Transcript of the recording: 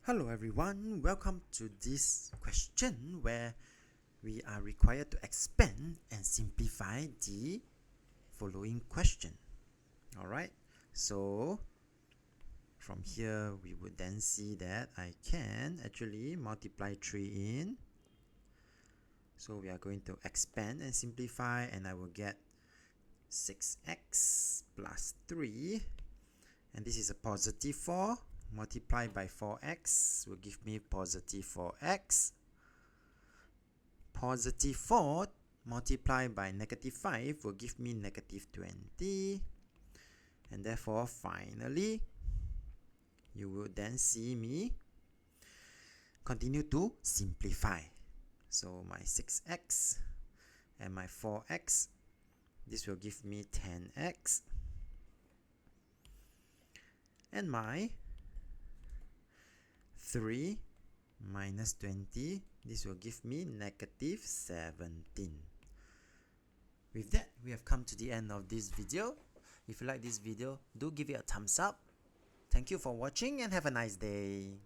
Hello everyone, welcome to this question where we are required to expand and simplify the following question. Alright, so from here we would then see that I can actually multiply 3 in. So we are going to expand and simplify, and I will get 6x plus 3, and this is a positive 4. Multiplied by 4x will give me positive 4x. Positive 4 multiplied by negative 5 will give me negative 20. And therefore, finally, you will then see me continue to simplify. So my 6x and my 4x, this will give me 10x. And my 3 minus 20, this will give me negative 17. With that, we have come to the end of this video. If you like this video, do give it a thumbs up. Thank you for watching and have a nice day.